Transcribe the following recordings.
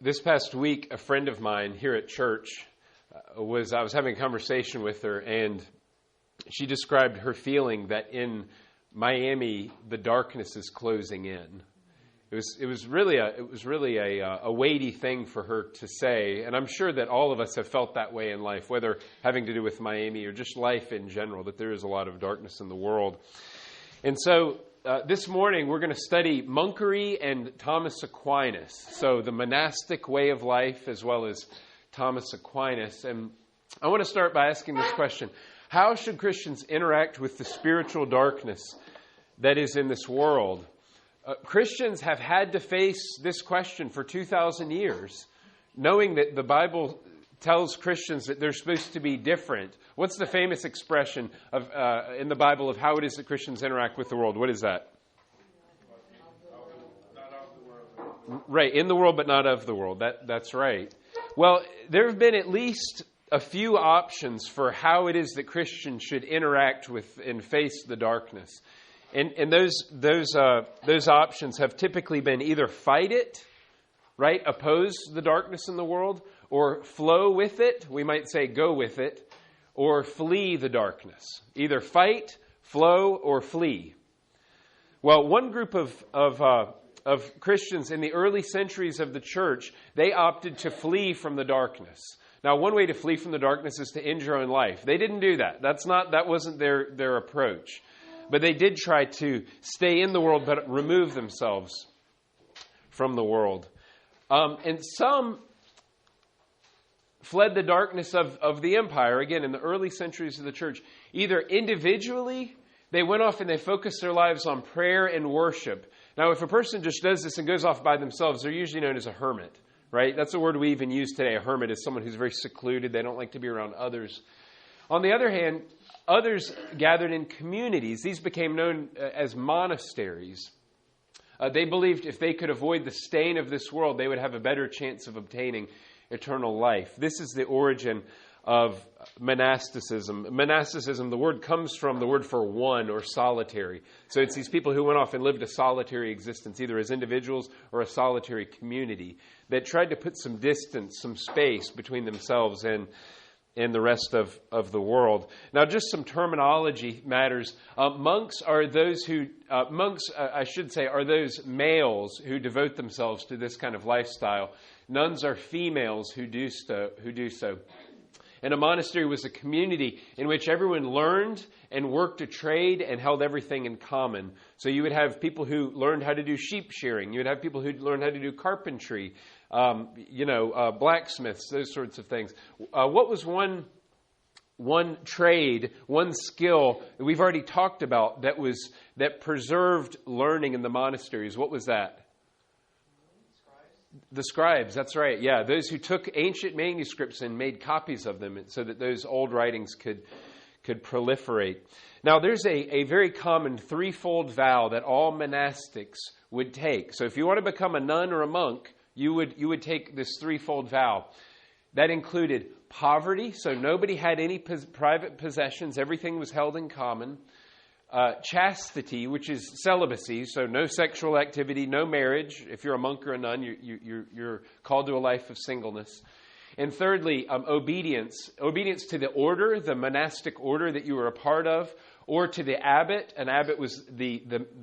This past week, a friend of mine here at church I was having a conversation with her, and she described her feeling that in Miami the darkness is closing in. It was really a weighty thing for her to say, and I'm sure that all of us have felt that way in life, whether having to do with Miami or just life in general, that there is a lot of darkness in the world. And so this morning we're going to study monkery and Thomas Aquinas, so the monastic way of life as well as Thomas Aquinas. And I want to start by asking this question: how should Christians interact with the spiritual darkness that is in this world? Christians have had to face this question for 2,000 years, knowing that the Bible tells Christians that they're supposed to be different. What's the famous expression of in the Bible of how it is that Christians interact with the world? What is that? Right, in the world but not of the world. That's right. Well, there have been at least a few options for how it is that Christians should interact with and face the darkness. And those options have typically been either fight it, right, oppose the darkness in the world, or flow with it, we might say go with it, or flee the darkness. Either fight, flow, or flee. Well, one group of Christians in the early centuries of the church, they opted to flee from the darkness. Now, one way to flee from the darkness is to end your own life. They didn't do that. That wasn't their approach. But they did try to stay in the world, but remove themselves from the world. And some fled the darkness of the empire, again, in the early centuries of the church. Either individually, they went off and they focused their lives on prayer and worship. Now, if a person just does this and goes off by themselves, they're usually known as a hermit, right? That's a word we even use today. A hermit is someone who's very secluded. They don't like to be around others. On the other hand, others gathered in communities. These became known as monasteries. They believed if they could avoid the stain of this world, they would have a better chance of obtaining eternal life. This is the origin of monasticism. Monasticism, the word comes from the word for one or solitary. So it's these people who went off and lived a solitary existence, either as individuals or a solitary community, that tried to put some distance, some space between themselves and the rest of the world. Now, just some terminology matters. Monks are those are those males who devote themselves to this kind of lifestyle. Nuns are females who do so. And a monastery was a community in which everyone learned and worked a trade and held everything in common. So you would have people who learned how to do sheep shearing. You would have people who learned how to do carpentry, blacksmiths, those sorts of things. What was one trade, one skill that we've already talked about that preserved learning in the monasteries? What was that? The scribes, that's right. Yeah, those who took ancient manuscripts and made copies of them so that those old writings could proliferate. Now, there's a very common threefold vow that all monastics would take. So if you want to become a nun or a monk, you would take this threefold vow. That included poverty, so nobody had any private possessions. Everything was held in common. Chastity, which is celibacy, so no sexual activity, no marriage. If you're a monk or a nun, you're called to a life of singleness. And thirdly, obedience to the order, the monastic order that you were a part of, or to the abbot. An abbot was the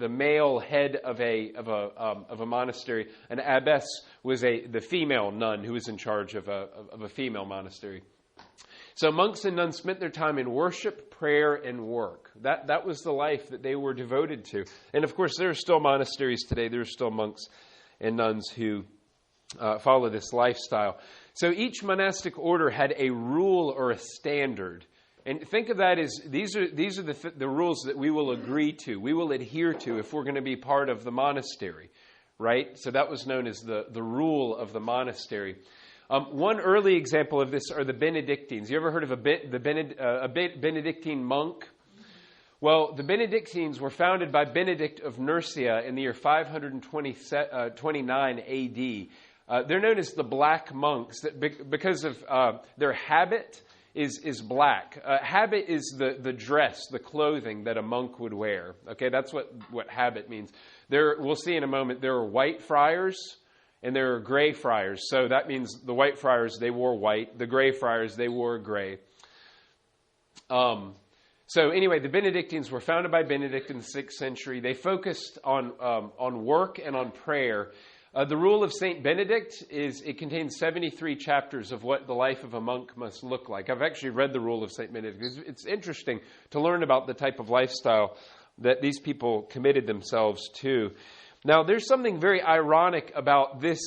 male head of a monastery. An abbess was the female nun who was in charge of a female monastery. So monks and nuns spent their time in worship, prayer, and work. That was the life that they were devoted to. And of course, there are still monasteries today. There are still monks and nuns who follow this lifestyle. So each monastic order had a rule or a standard. And think of that as these are the rules that we will agree to, we will adhere to if we're going to be part of the monastery, right? So that was known as the rule of the monastery. One early example of this are the Benedictines. You ever heard of a Benedictine monk? Well, the Benedictines were founded by Benedict of Nursia in the year 529 A.D. They're known as the Black Monks because of their habit is black. Habit is the dress, the clothing that a monk would wear. Okay, that's what habit means. We'll see in a moment, there are white friars and there are gray friars. So that means the white friars, they wore white. The gray friars, they wore gray. So anyway, the Benedictines were founded by Benedict in the 6th century. They focused on work and on prayer. The rule of St Benedict it contains 73 chapters of what the life of a monk must look like. I've actually read the rule of St Benedict. It's interesting to learn about the type of lifestyle that these people committed themselves to. Now, there's something very ironic about this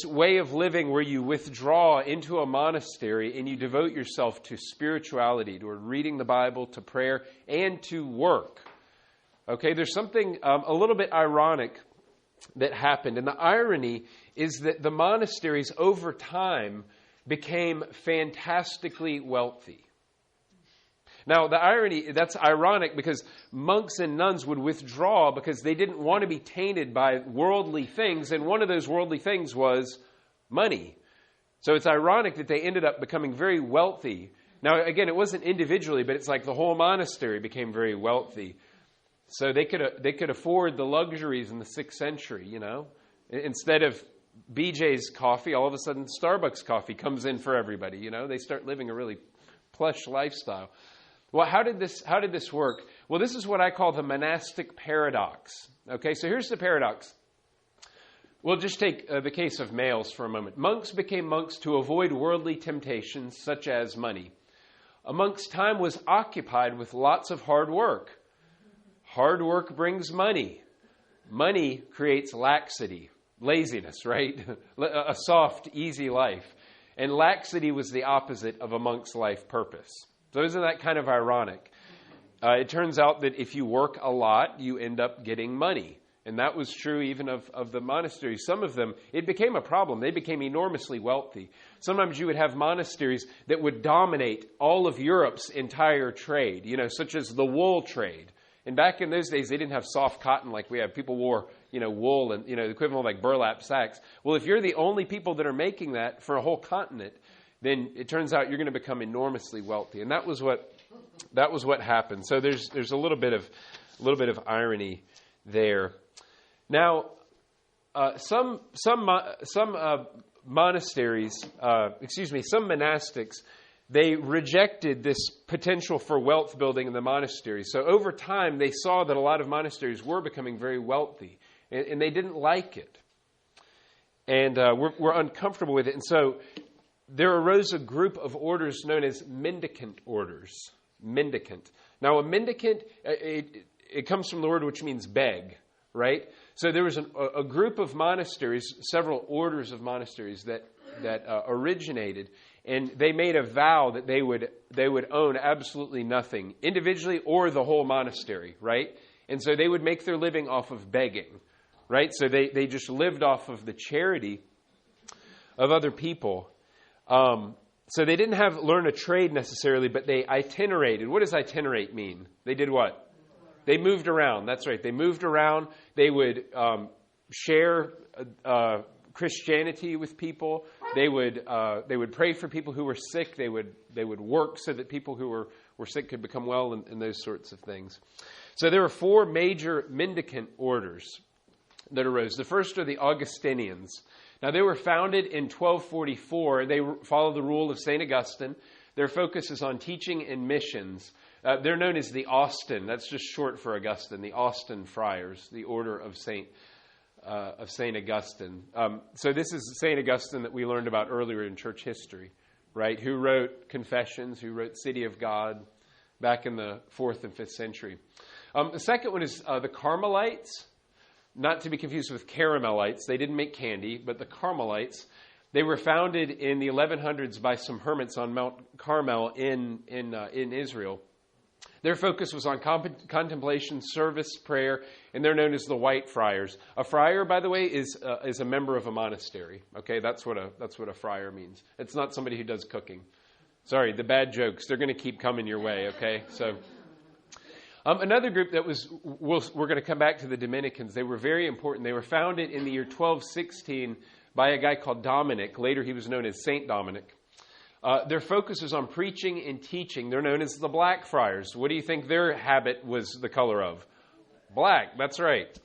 way of living where you withdraw into a monastery and you devote yourself to spirituality, to reading the Bible, to prayer, and to work. Okay, there's something a little bit ironic that happened. And the irony is that the monasteries over time became fantastically wealthy. Now, the irony, that's ironic because monks and nuns would withdraw because they didn't want to be tainted by worldly things, and one of those worldly things was money. So it's ironic that they ended up becoming very wealthy. Now, again, it wasn't individually, but it's like the whole monastery became very wealthy. So they could afford the luxuries in the 6th century, you know. Instead of BJ's coffee, all of a sudden Starbucks coffee comes in for everybody, you know. They start living a really plush lifestyle. Well, how did this work? Well, this is what I call the monastic paradox. Okay, so here's the paradox. We'll just take the case of males for a moment. Monks became monks to avoid worldly temptations such as money. A monk's time was occupied with lots of hard work. Hard work brings money. Money creates laxity, laziness, right? A soft, easy life. And laxity was the opposite of a monk's life purpose. So isn't that kind of ironic? It turns out that if you work a lot, you end up getting money. And that was true even of the monasteries. Some of them, it became a problem. They became enormously wealthy. Sometimes you would have monasteries that would dominate all of Europe's entire trade, you know, such as the wool trade. And back in those days, they didn't have soft cotton like we have. People wore, you know, wool and, you know, the equivalent of like burlap sacks. Well, if you're the only people that are making that for a whole continent, then it turns out you're going to become enormously wealthy. And that was what happened. So there's a little bit of irony there. Now, some monasteries, some monastics, they rejected this potential for wealth building in the monasteries. So over time, they saw that a lot of monasteries were becoming very wealthy, and they didn't like it. And were uncomfortable with it. And so there arose a group of orders known as Mendicant Orders. Mendicant. Now, a mendicant, it comes from the word which means beg, right? So there was a group of monasteries, several orders of monasteries that originated, and they made a vow that they would own absolutely nothing, individually or the whole monastery, right? And so they would make their living off of begging, right? So they just lived off of the charity of other people. So they didn't learn a trade necessarily, but they itinerated. What does itinerate mean? They did what? They moved around. That's right. They moved around. They would share Christianity with people. They would pray for people who were sick. They would work so that people who were sick could become well, and those sorts of things. So there were 4 major mendicant orders that arose. The first are the Augustinians. Now, they were founded in 1244. They follow the rule of St. Augustine. Their focus is on teaching and missions. They're known as the Austin. That's just short for Augustine, the Austin Friars, the order of St. Augustine. So this is St. Augustine that we learned about earlier in church history, right? Who wrote Confessions, who wrote City of God back in the 4th and 5th century. The second one is the Carmelites. Not to be confused with Caramelites. They didn't make candy, but the Carmelites. They were founded in the 1100s by some hermits on Mount Carmel in Israel. Their focus was on contemplation, service, prayer, and they're known as the White Friars. A friar, by the way, is a member of a monastery. Okay, that's what a friar means. It's not somebody who does cooking. Sorry, the bad jokes, they're going to keep coming your way. Okay, so. Another group that we're going to come back to the Dominicans. They were very important. They were founded in the year 1216 by a guy called Dominic. Later he was known as St. Dominic. Their focus was on preaching and teaching. They're known as the Black Friars. What do you think their habit was the color of? Black, that's right.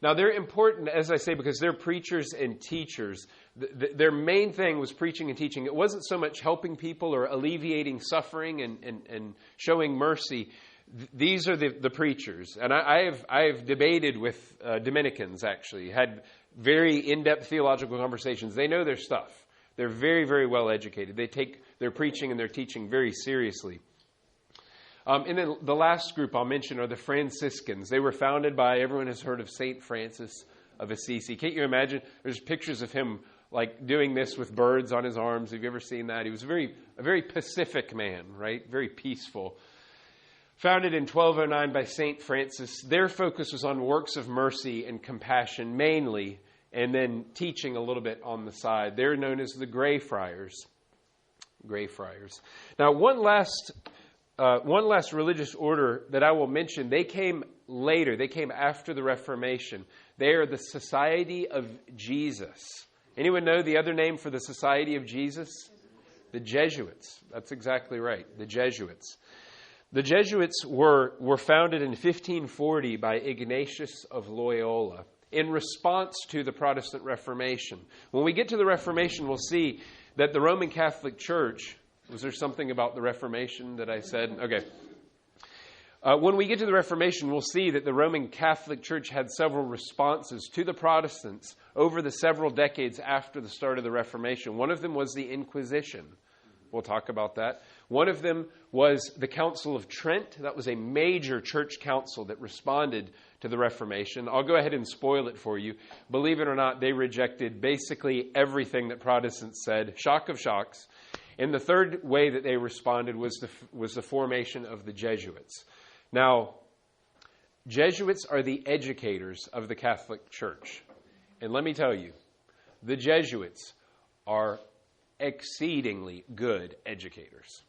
Now, they're important, as I say, because they're preachers and teachers. Their main thing was preaching and teaching. It wasn't so much helping people or alleviating suffering and showing mercy. These are the preachers. And I have debated with Dominicans, actually, had very in-depth theological conversations. They know their stuff. They're very, very well educated. They take their preaching and their teaching very seriously. And then the last group I'll mention are the Franciscans. They were founded by, everyone has heard of St. Francis of Assisi. Can't you imagine? There's pictures of him like doing this with birds on his arms. Have you ever seen that? He was a very pacific man, right? Very peaceful. Founded in 1209 by St. Francis. Their focus was on works of mercy and compassion mainly, and then teaching a little bit on the side. They're known as the Grey Friars. Grey Friars. Now, one last religious order that I will mention, they came later. They came after the Reformation. They are the Society of Jesus. Anyone know the other name for the Society of Jesus? The Jesuits. That's exactly right. The Jesuits. The Jesuits were founded in 1540 by Ignatius of Loyola in response to the Protestant Reformation. When we get to the Reformation, we'll see that the Roman Catholic Church... Was there something about the Reformation that I said? Okay. When we get to the Reformation, we'll see that the Roman Catholic Church had several responses to the Protestants over the several decades after the start of the Reformation. One of them was the Inquisition. We'll talk about that. One of them was the Council of Trent. That was a major church council that responded to the Reformation. I'll go ahead and spoil it for you. Believe it or not, they rejected basically everything that Protestants said. Shock of shocks. And the third way that they responded was the formation of the Jesuits. Now, Jesuits are the educators of the Catholic Church. And let me tell you, the Jesuits are exceedingly good educators.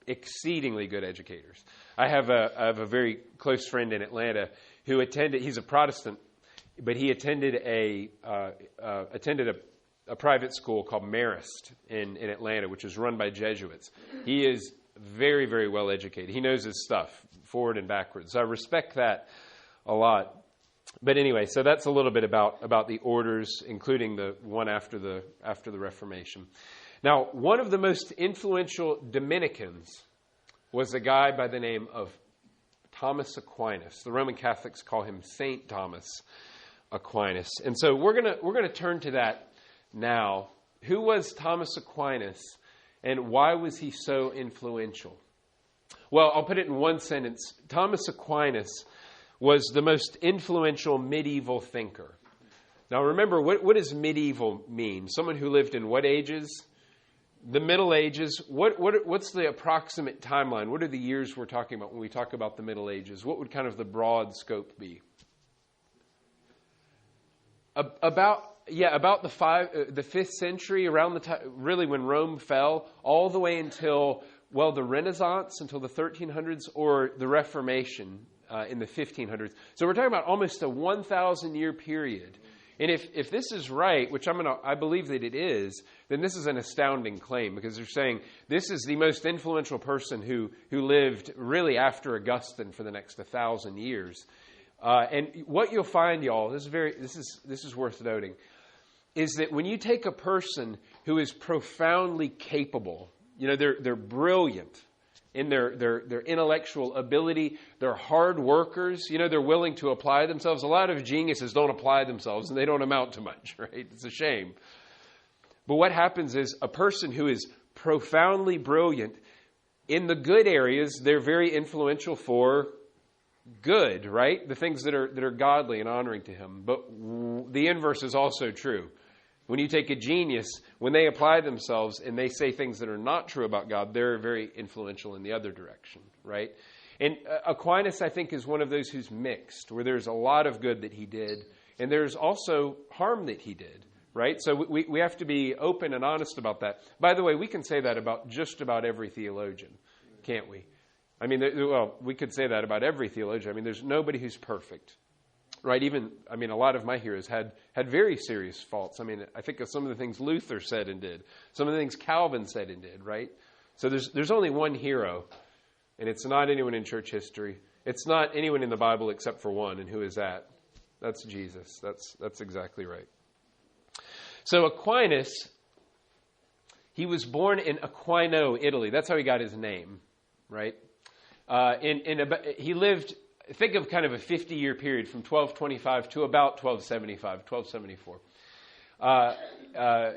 Exceedingly good educators. I have a very close friend in Atlanta who attended, he's a Protestant, but he attended a private school called Marist in Atlanta, which is run by Jesuits. He is very, very well educated. He knows his stuff forward and backwards. So I respect that a lot. But anyway, so that's a little bit about the orders, including the one after the Reformation. Now, one of the most influential Dominicans was a guy by the name of Thomas Aquinas. The Roman Catholics call him St. Thomas Aquinas. And so we're gonna turn to that now. Who was Thomas Aquinas, and why was he so influential? Well, I'll put it in one sentence. Thomas Aquinas was the most influential medieval thinker. Now remember, what does medieval mean? Someone who lived in what ages? The Middle Ages. What's the approximate timeline? What are the years we're talking about when we talk about the Middle Ages? What would kind of the broad scope be? About the 5th century, around the time, really when Rome fell, all the way until, well, the Renaissance, until the 1300s, or the Reformation in the 1500s. So we're talking about almost a 1,000-year period. And if this is right, which I believe that it is, then this is an astounding claim, because they're saying this is the most influential person who lived really after Augustine for the next 1,000 years. And what you'll find, y'all, this is worth noting, is that when you take a person who is profoundly capable, they're brilliant in their intellectual ability, they're hard workers, they're willing to apply themselves. A lot of geniuses don't apply themselves and they don't amount to much, right? It's a shame. But what happens is a person who is profoundly brilliant, in the good areas, they're very influential for good, right? The things that are godly and honoring to him. But the inverse is also true. When you take a genius, when they apply themselves and they say things that are not true about God, they're very influential in the other direction, right? And Aquinas, I think, is one of those who's mixed, where there's a lot of good that he did, and there's also harm that he did, right? So we have to be open and honest about that. By the way, we can say that about just about every theologian, can't we? I mean, we could say that about every theologian. I mean, there's nobody who's perfect. Right, a lot of my heroes had very serious faults. I think of some of the things Luther said and did, some of the things Calvin said and did, right? So there's only one hero, and it's not anyone in church history. It's not anyone in the Bible except for one, and who is that? That's Jesus. That's exactly right. So Aquinas, he was born in Aquino, Italy. That's how he got his name, right? He lived, think of kind of a 50-year period from 1225 to about 1275, 1274.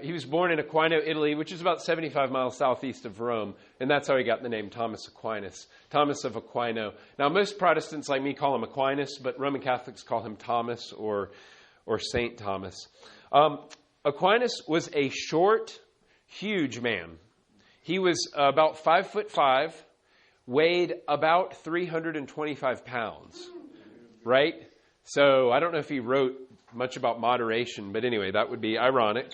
He was born in Aquino, Italy, which is about 75 miles southeast of Rome, and that's how he got the name Thomas Aquinas, Thomas of Aquino. Now, most Protestants like me call him Aquinas, but Roman Catholics call him Thomas or Saint Thomas. Aquinas was a short, huge man. He was about 5'5", weighed about 325 pounds, right? So I don't know if he wrote much about moderation, but anyway, that would be ironic.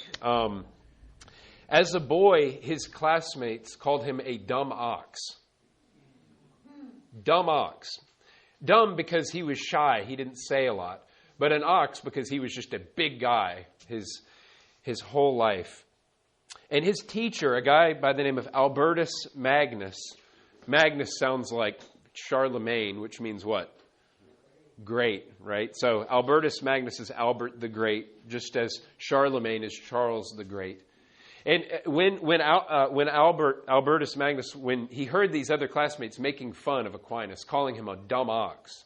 As a boy, his classmates called him a dumb ox. Dumb ox. Dumb because he was shy, he didn't say a lot, but an ox because he was just a big guy his whole life. And his teacher, a guy by the name of Albertus Magnus. Magnus sounds like Charlemagne, which means what? Great, right? So Albertus Magnus is Albert the Great, just as Charlemagne is Charles the Great. And when Albertus Magnus, when he heard these other classmates making fun of Aquinas, calling him a dumb ox,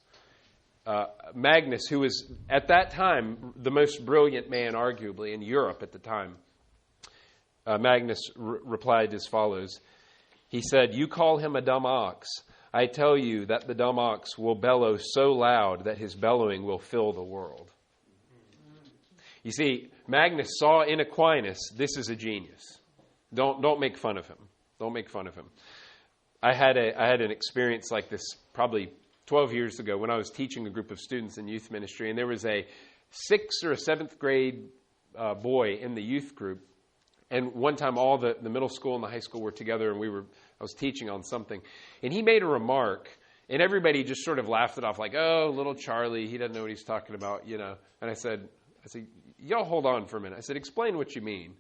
Magnus, who was at that time the most brilliant man, arguably, in Europe at the time, Magnus replied as follows. He said, "You call him a dumb ox. I tell you that the dumb ox will bellow so loud that his bellowing will fill the world." You see, Magnus saw in Aquinas, this is a genius. Don't make fun of him. Don't make fun of him. I had an experience like this probably 12 years ago when I was teaching a group of students in youth ministry, and there was a 6th or a 7th grade boy in the youth group. And one time all the middle school and the high school were together, and I was teaching on something. And he made a remark, and everybody just sort of laughed it off like, "Oh, little Charlie, he doesn't know what he's talking about, you know." And I said, "Y'all hold on for a minute." I said, "Explain what you mean."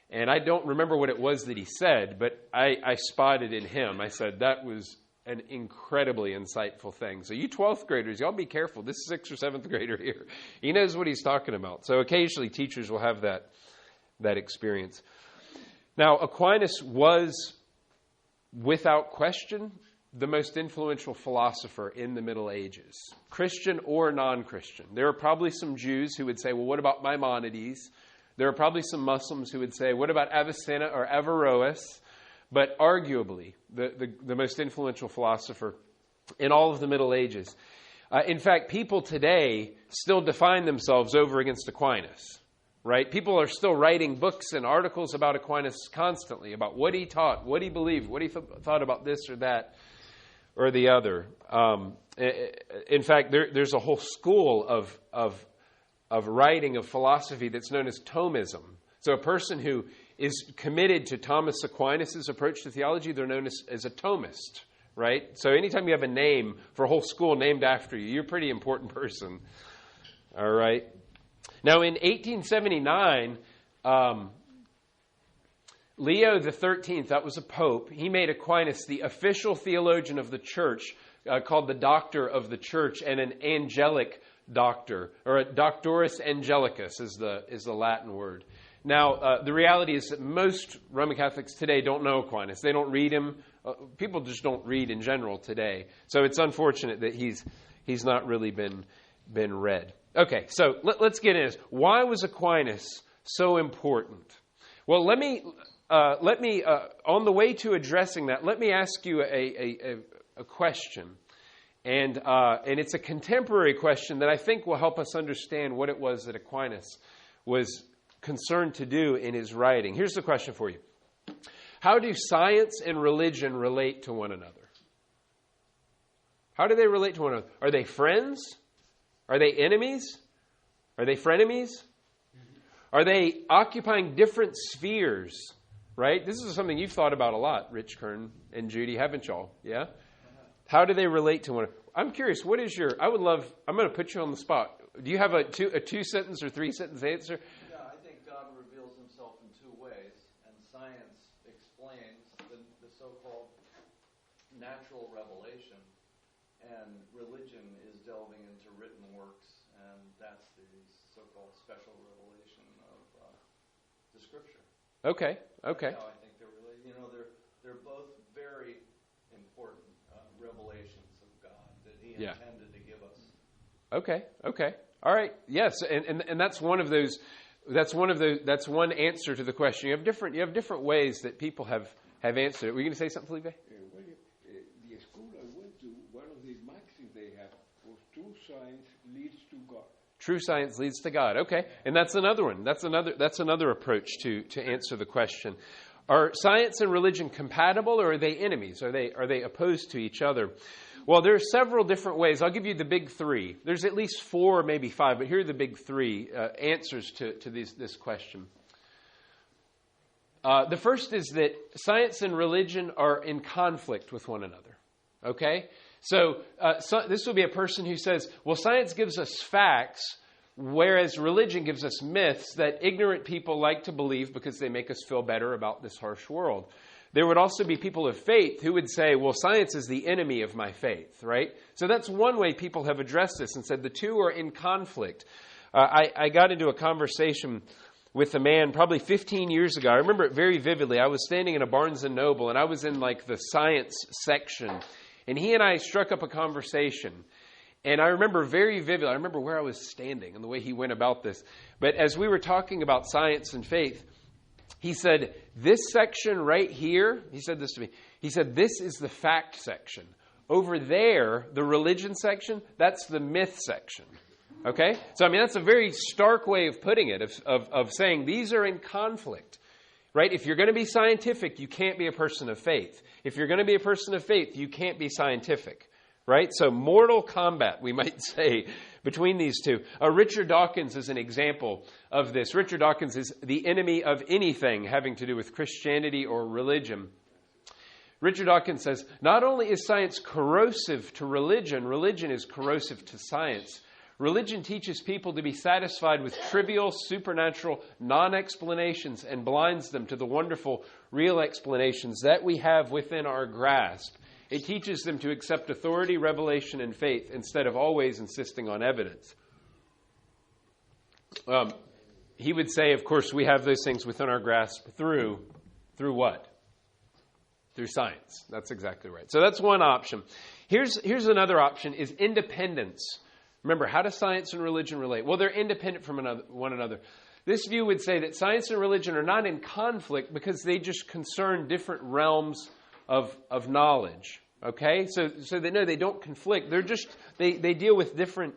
And I don't remember what it was that he said, but I spotted in him. I said, "That was an incredibly insightful thing. So you 12th graders, y'all be careful. This 6th or 7th grader here, he knows what he's talking about." So occasionally teachers will have that experience. Now, Aquinas was, without question, the most influential philosopher in the Middle Ages, Christian or non-Christian. There are probably some Jews who would say, well, what about Maimonides? There are probably some Muslims who would say, what about Avicenna or Averroes? But arguably, the most influential philosopher in all of the Middle Ages. In fact, people today still define themselves over against Aquinas. Right? People are still writing books and articles about Aquinas constantly, about what he taught, what he believed, what he thought about this or that or the other. In fact, there's a whole school of writing, of philosophy that's known as Thomism. So a person who is committed to Thomas Aquinas' approach to theology, they're known as a Thomist. Right? So anytime you have a name for a whole school named after you, you're a pretty important person. All right? Now, in 1879, Leo XIII, that was a pope, he made Aquinas the official theologian of the church, called the Doctor of the Church, and an angelic doctor, or a Doctorus Angelicus is the Latin word. Now, the reality is that most Roman Catholics today don't know Aquinas. They don't read him. People just don't read in general today. So it's unfortunate that he's not really been read. Okay, so let's get into this. Why was Aquinas so important? Well, let me on the way to addressing that, let me ask you a question, and it's a contemporary question that I think will help us understand what it was that Aquinas was concerned to do in his writing. Here's the question for you: how do science and religion relate to one another? How do they relate to one another? Are they friends? Are they enemies? Are they frenemies? Are they occupying different spheres? Right? This is something you've thought about a lot, Rich Kern and Judy, haven't y'all? Yeah? How do they relate to one another? I'm curious, what is your... I'm going to put you on the spot. Do you have a two-sentence or three-sentence answer? Yeah, I think God reveals himself in two ways, and science explains the so-called natural revelation, and religion is delving into written works and that's the so-called special revelation of the Scripture. Okay. That's how I think they're related. You know, they're both very important revelations of God that He intended to give us. Okay. All right. Yes, and that's one of those. That's one answer to the question. You have different ways that people have answered it. Were you going to say something, Felipe? The school I went to, one of the maxims they had was true science leads to God. True science leads to God. Okay, and that's another one. That's another approach to answer the question. Are science and religion compatible, or are they enemies? Are they opposed to each other? Well, there are several different ways. I'll give you the big three. There's at least 4 or maybe 5, but here are the big 3 answers to this question. The first is that science and religion are in conflict with one another. Okay? So this will be a person who says, well, science gives us facts, whereas religion gives us myths that ignorant people like to believe because they make us feel better about this harsh world. There would also be people of faith who would say, well, science is the enemy of my faith, right? So that's one way people have addressed this and said the two are in conflict. I got into a conversation with a man probably 15 years ago. I remember it very vividly. I was standing in a Barnes & Noble, and I was in like the science section. And he and I struck up a conversation. And I remember very vividly, I remember where I was standing and the way he went about this. But as we were talking about science and faith, he said, this section right here, he said this to me, he said, this is the fact section. Over there, the religion section, that's the myth section. Okay? So, I mean, that's a very stark way of putting it, of saying these are in conflict. Right? If you're going to be scientific, you can't be a person of faith. If you're going to be a person of faith, you can't be scientific. Right? So mortal combat, we might say, between these two. Richard Dawkins is an example of this. Richard Dawkins is the enemy of anything having to do with Christianity or religion. Richard Dawkins says, not only is science corrosive to religion, religion is corrosive to science. Religion teaches people to be satisfied with trivial, supernatural, non-explanations and blinds them to the wonderful, real explanations that we have within our grasp. It teaches them to accept authority, revelation, and faith instead of always insisting on evidence. He would say, of course, we have those things within our grasp through what? Through science. That's exactly right. So that's one option. Here's another option, is independence. Remember, how does science and religion relate? Well, they're independent from one another. This view would say that science and religion are not in conflict because they just concern different realms of knowledge. Okay? So they don't conflict. They're just, they deal with different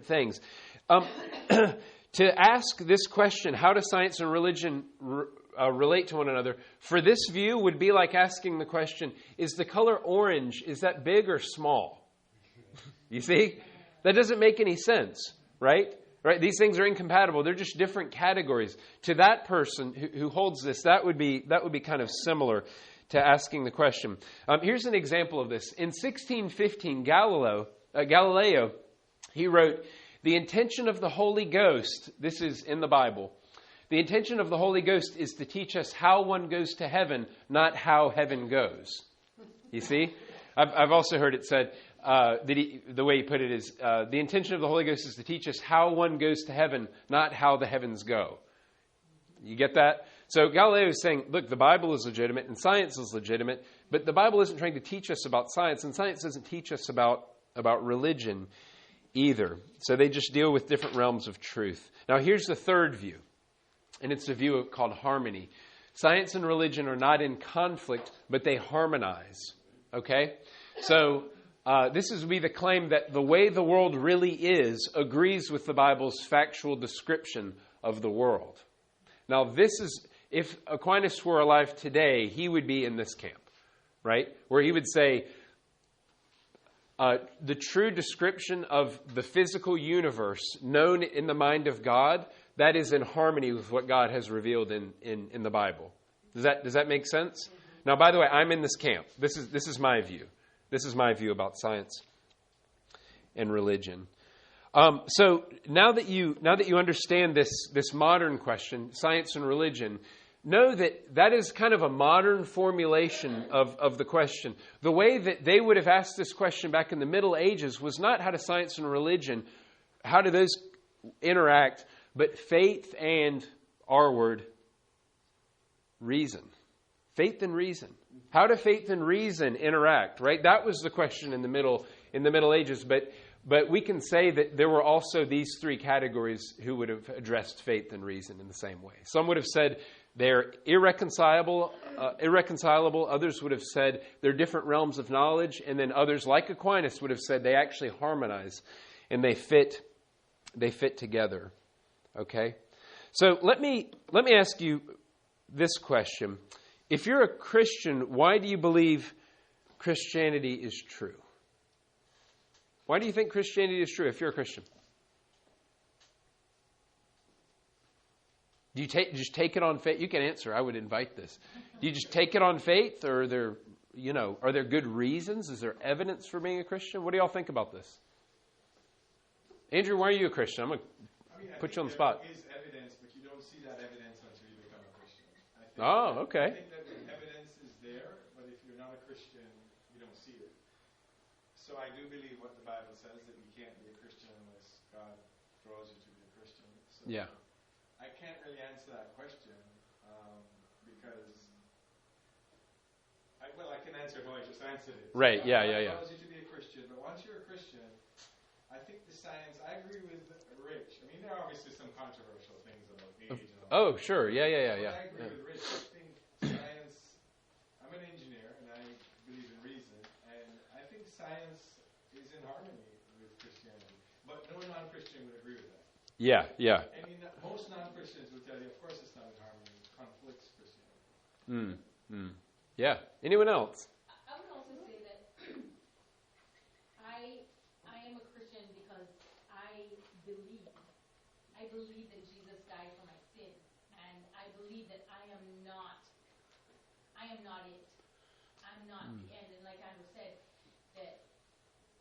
things. To ask this question, how do science and religion relate to one another, for this view would be like asking the question, is the color orange, is that big or small? You see? That doesn't make any sense, right? Right? These things are incompatible. They're just different categories. To that person who holds this, that would be kind of similar to asking the question. Here's an example of this. In 1615, Galileo, he wrote, the intention of the Holy Ghost, this is in the Bible, the intention of the Holy Ghost is to teach us how one goes to heaven, not how heaven goes. You see? I've also heard it said, the way he put it is, the intention of the Holy Ghost is to teach us how one goes to heaven, not how the heavens go. You get that? So Galileo is saying, look, the Bible is legitimate and science is legitimate, but the Bible isn't trying to teach us about science, and science doesn't teach us about religion either. So they just deal with different realms of truth. Now here's the third view, and it's a view called harmony. Science and religion are not in conflict, but they harmonize. Okay? So this would be the claim that the way the world really is agrees with the Bible's factual description of the world. Now this is, if Aquinas were alive today, he would be in this camp, right? Where he would say, the true description of the physical universe known in the mind of God, that is in harmony with what God has revealed in the Bible. Does that make sense? Now, by the way, I'm in this camp. This is my view. This is my view about science and religion. So now that you understand this modern question, science and religion, know that is kind of a modern formulation of the question. The way that they would have asked this question back in the Middle Ages was not how do science and religion how do those interact? But faith and our word, reason. Faith and reason. How do faith and reason interact? Right? That was the question in the Middle Ages. But we can say that there were also these three categories who would have addressed faith and reason in the same way. Some would have said they're irreconcilable. Others would have said they're different realms of knowledge. And then others, like Aquinas, would have said they actually harmonize and they fit together. Okay? So let me ask you this question. If you're a Christian, why do you believe Christianity is true? Why do you think Christianity is true if you're a Christian? Do you just take it on faith? You can answer. I would invite this. Do you just take it on faith, or are there good reasons? Is there evidence for being a Christian? What do y'all think about this? Andrew, why are you a Christian? I'm going to put you on the spot. There is evidence, but you don't see that evidence until you become a Christian. Okay. I think that the evidence is there, but if you're not a Christian, you don't see it. So I do believe what the Bible says, that you can't be a Christian unless God draws you to be a Christian. So Yeah. I can't really answer that question because I can answer how I just answered it. Right. So Yeah. God draws you to be a Christian, but once you're a Christian, I think the science. I agree with Rich. I mean, there are obviously some controversial things about age and all. Oh, sure. Yeah. But I agree with Rich. I think science. I'm an engineer, and I believe in reason, and I think science is in harmony with Christianity. But no non-Christian would agree with that. Yeah. I mean, most non-Christians would tell you, of course, it's not in harmony. It conflicts Christianity. Yeah. Anyone else? I would also say that I am a Christian because I believe that Jesus died for my sin, and I believe that I am not it. I'm not the end. And like Andrew said, that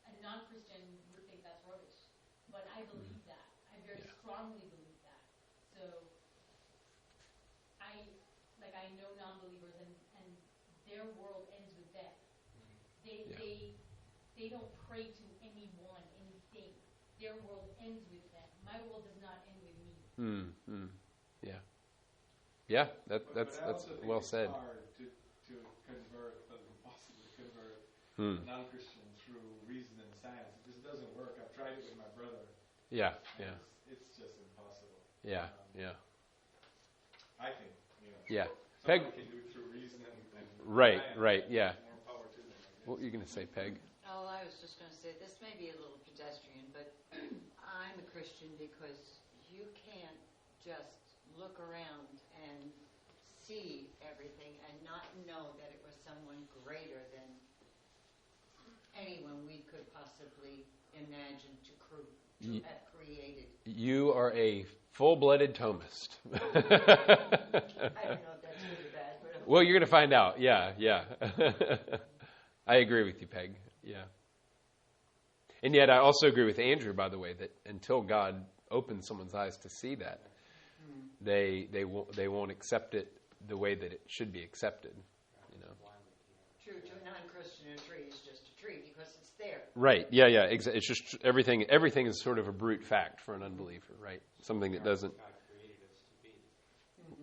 a non-Christian would think that's rubbish, but I believe that. I very strongly believe that. So I know non-believers, and their world ends with them. They don't pray to anyone, anything. Their world ends with them. My world does not end with me. Yeah. That's well said. It's hard to convert, but possibly convert non-Christian through reason and science. It just doesn't work. I've tried it with my brother. Yeah. It's just impossible. Yeah. I think. Yeah. Someone Peg. can do it through reason and Right. science. Yeah. More power to them, I guess. What were you going to say, Peg? Oh, I was just going to say, this may be a little pedestrian, but I'm a Christian because you can't just look around and see everything and not know that it was someone greater than anyone we could possibly imagine to have created. You are a full-blooded Thomist. I don't know if that's good or bad. But Well, you're going to find out. Yeah. I agree with you, Peg. Yeah. And yet I also agree with Andrew, by the way, that until God opens someone's eyes to see that, they won't accept it the way that it should be accepted. true, to a non-Christian, a tree is just a tree because it's there. Right. Yeah. It's just everything is sort of a brute fact for an unbeliever, right? Something that doesn't. God created us to be.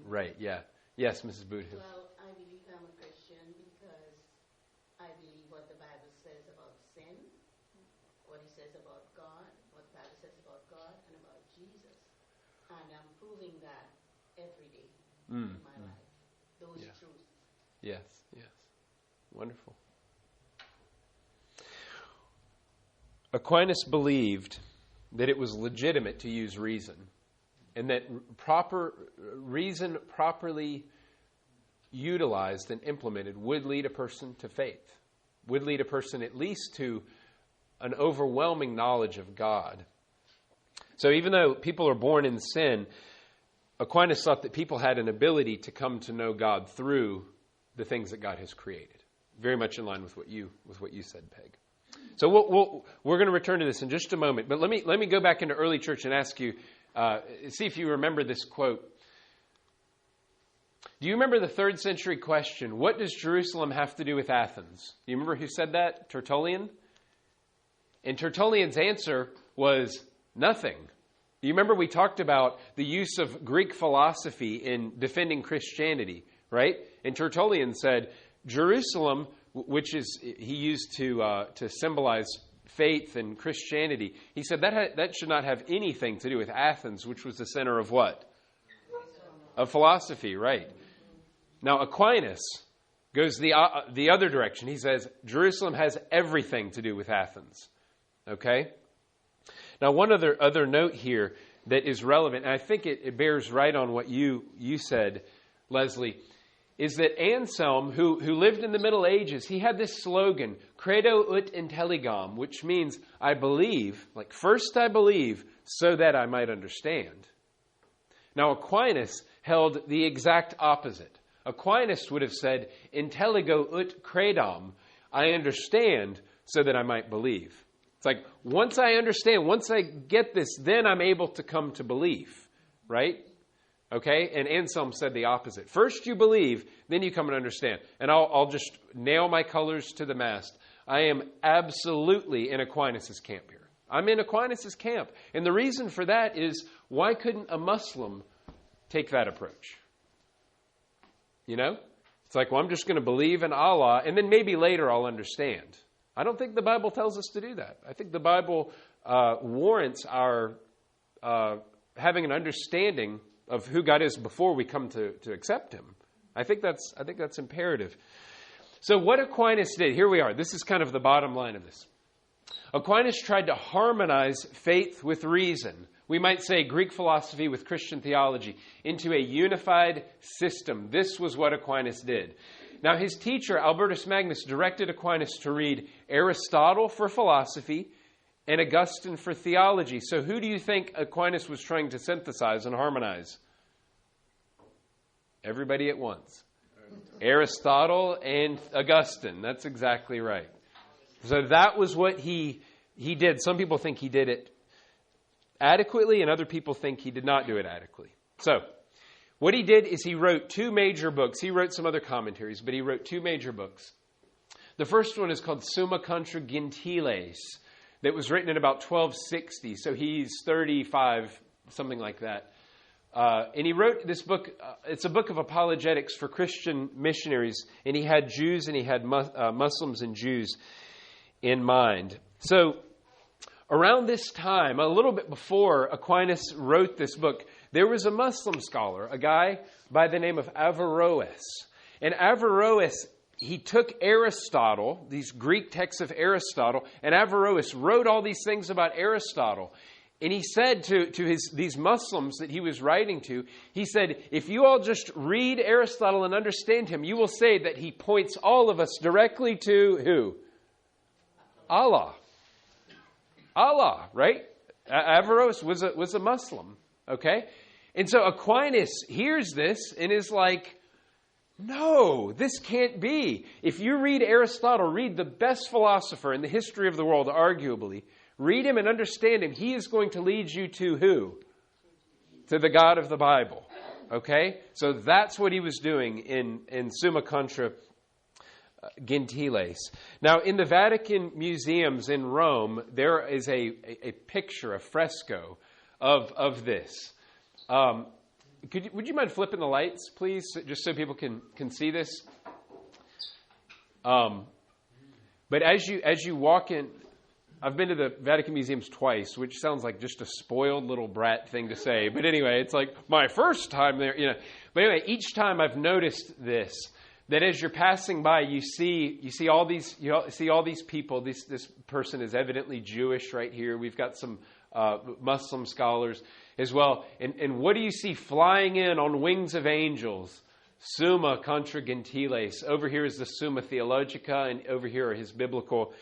Right. Yeah. Yes, Mrs. Boodhill. Well, I believe I'm a Christian because I believe what the Bible says about sin, what it says about God, what the Bible says about God and about Jesus. And I'm proving that every day in my life. Those truths. Yes. Wonderful. Aquinas believed that it was legitimate to use reason, and that reason properly utilized and implemented would lead a person to faith, would lead a person at least to an overwhelming knowledge of God. So even though people are born in sin, Aquinas thought that people had an ability to come to know God through the things that God has created. Very much in line with what you said, Peg. So we're going to return to this in just a moment. But let me go back into early church and ask you, see if you remember this quote. Do you remember the 3rd century question, what does Jerusalem have to do with Athens? Do you remember who said that? Tertullian? And Tertullian's answer was Nothing. You remember we talked about the use of Greek philosophy in defending Christianity, right? And Tertullian said, Jerusalem, which is he used to symbolize faith and Christianity, he said that should not have anything to do with Athens, which was the center of what? Of philosophy, right? Now Aquinas goes the other direction. He says Jerusalem has everything to do with Athens. Okay? Now, one other note here that is relevant, and I think it bears right on what you said, Leslie, is that Anselm, who lived in the Middle Ages, he had this slogan, Credo ut intelligam, which means I believe, like first I believe, so that I might understand. Now, Aquinas held the exact opposite. Aquinas would have said, intelligo ut credam, I understand so that I might believe. It's like, once I understand, once I get this, then I'm able to come to belief, right? Okay? And Anselm said the opposite. First you believe, then you come and understand. And I'll just nail my colors to the mast. I am absolutely in Aquinas' camp here. I'm in Aquinas' camp. And the reason for that is, why couldn't a Muslim take that approach? You know? It's like, well, I'm just going to believe in Allah, and then maybe later I'll understand. I don't think the Bible tells us to do that. I think the Bible warrants our having an understanding of who God is before we come to accept Him. I think that's imperative. So what Aquinas did, here we are. This is kind of the bottom line of this. Aquinas tried to harmonize faith with reason. We might say Greek philosophy with Christian theology into a unified system. This was what Aquinas did. Now, his teacher, Albertus Magnus, directed Aquinas to read Aristotle for philosophy and Augustine for theology. So who do you think Aquinas was trying to synthesize and harmonize? Everybody at once. Aristotle and Augustine. That's exactly right. So that was what he did. Some people think he did it adequately, and other people think he did not do it adequately. So what he did is he wrote two major books. He wrote some other commentaries, but he wrote two major books. The first one is called Summa Gentiles, that was written in about 1260. So he's 35, something like that. And he wrote this book. It's a book of apologetics for Christian missionaries. And he had Jews and he had Muslims and Jews in mind. So around this time, a little bit before Aquinas wrote this book, there was a Muslim scholar, a guy by the name of Averroes. And Averroes, he took Aristotle, these Greek texts of Aristotle, and Averroes wrote all these things about Aristotle. And he said to these Muslims that he was writing to, he said, if you all just read Aristotle and understand him, you will say that he points all of us directly to who? Allah. Allah, right? Averroes was a Muslim, okay? And so Aquinas hears this and is like, no, this can't be. If you read Aristotle, read the best philosopher in the history of the world, arguably, read him and understand him, he is going to lead you to who? To the God of the Bible, okay? So that's what he was doing in Summa Gentiles. Now, in the Vatican Museums in Rome, there is a picture, a fresco of this. Would you mind flipping the lights, please, just so people can see this? But as you walk in, I've been to the Vatican Museums twice, which sounds like just a spoiled little brat thing to say. But anyway, it's like my first time there, you know. But anyway, each time I've noticed this, that as you're passing by, you see all these people. This person is evidently Jewish right here. We've got some Muslim scholars as well. And what do you see flying in on wings of angels? Summa Gentiles. Over here is the Summa Theologica, and over here are his biblical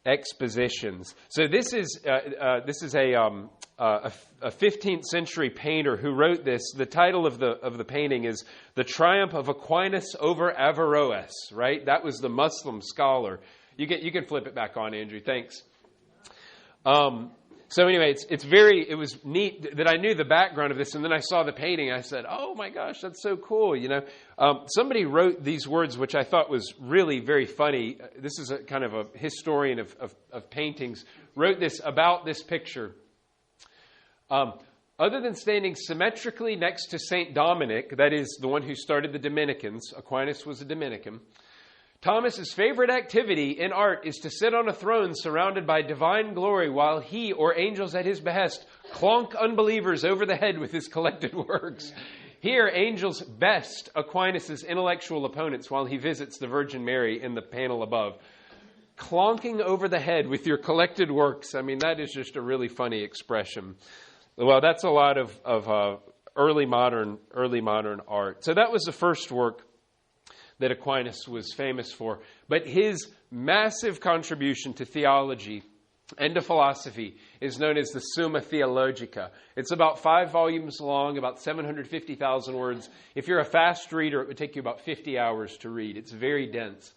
expositions. So this is a 15th century painter who wrote this. The title of the painting is "The Triumph of Aquinas over Averroes." Right, that was the Muslim scholar. You can flip it back on, Andrew. Thanks. So anyway, it was neat that I knew the background of this, and then I saw the painting. I said, "Oh my gosh, that's so cool!" You know, somebody wrote these words, which I thought was really very funny. This is a kind of a historian of paintings. Wrote this about this picture. Other than standing symmetrically next to St. Dominic, that is the one who started the Dominicans, Aquinas was a Dominican, Thomas's favorite activity in art is to sit on a throne surrounded by divine glory while he or angels at his behest clonk unbelievers over the head with his collected works. Here, angels best Aquinas' intellectual opponents while he visits the Virgin Mary in the panel above. Clonking over the head with your collected works. I mean, that is just a really funny expression. Well, that's a lot of early modern art. So that was the first work that Aquinas was famous for. But his massive contribution to theology and to philosophy is known as the Summa Theologica. It's about 5 volumes long, about 750,000 words. If you're a fast reader, it would take you about 50 hours to read. It's very dense.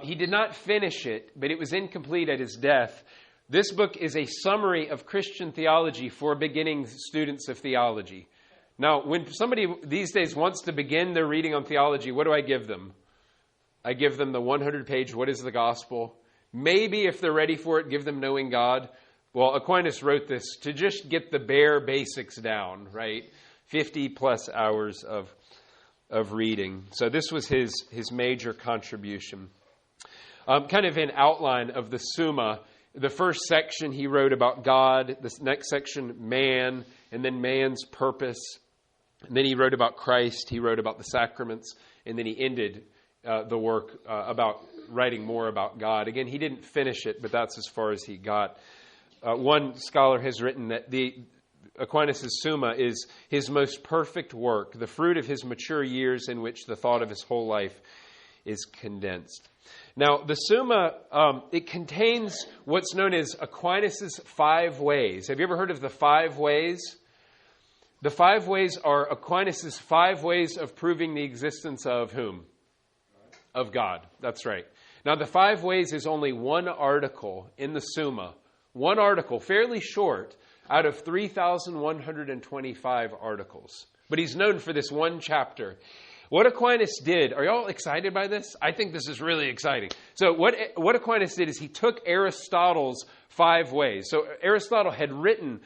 He did not finish it, but it was incomplete at his death. This book is a summary of Christian theology for beginning students of theology. Now, when somebody these days wants to begin their reading on theology, what do I give them? I give them the 100-page, What is the Gospel? Maybe, if they're ready for it, give them Knowing God. Well, Aquinas wrote this to just get the bare basics down, right? 50-plus hours of reading. So this was his major contribution. Kind of an outline of the Summa. The first section he wrote about God. The next section, man, and then man's purpose. And then he wrote about Christ. He wrote about the sacraments. And then he ended the work about writing more about God. Again, he didn't finish it, but that's as far as he got. One scholar has written that the Aquinas' Summa is his most perfect work, the fruit of his mature years in which the thought of his whole life is condensed. Now, the Summa, it contains what's known as Aquinas' 5 ways. Have you ever heard of the 5 ways? The 5 ways are Aquinas' 5 ways of proving the existence of whom? Of God. That's right. Now, the 5 ways is only one article in the Summa. One article, fairly short, out of 3,125 articles. But he's known for this one chapter. What Aquinas did, are y'all excited by this? I think this is really exciting. So what Aquinas did is he took Aristotle's 5 ways. So Aristotle had written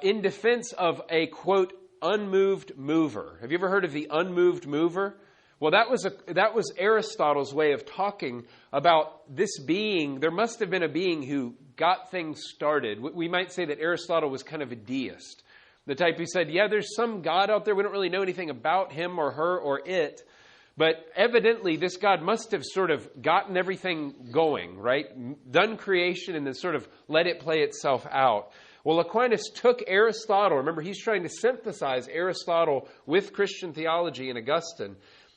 in defense of a, quote, unmoved mover. Have you ever heard of the unmoved mover? Well, that was Aristotle's way of talking about this being. There must have been a being who got things started. We might say that Aristotle was kind of a deist. The type who said, yeah, there's some God out there. We don't really know anything about him or her or it. But evidently, this God must have sort of gotten everything going, right? Done creation and then sort of let it play itself out. Well, Aquinas took Aristotle. Remember, he's trying to synthesize Aristotle with Christian theology and Augustine.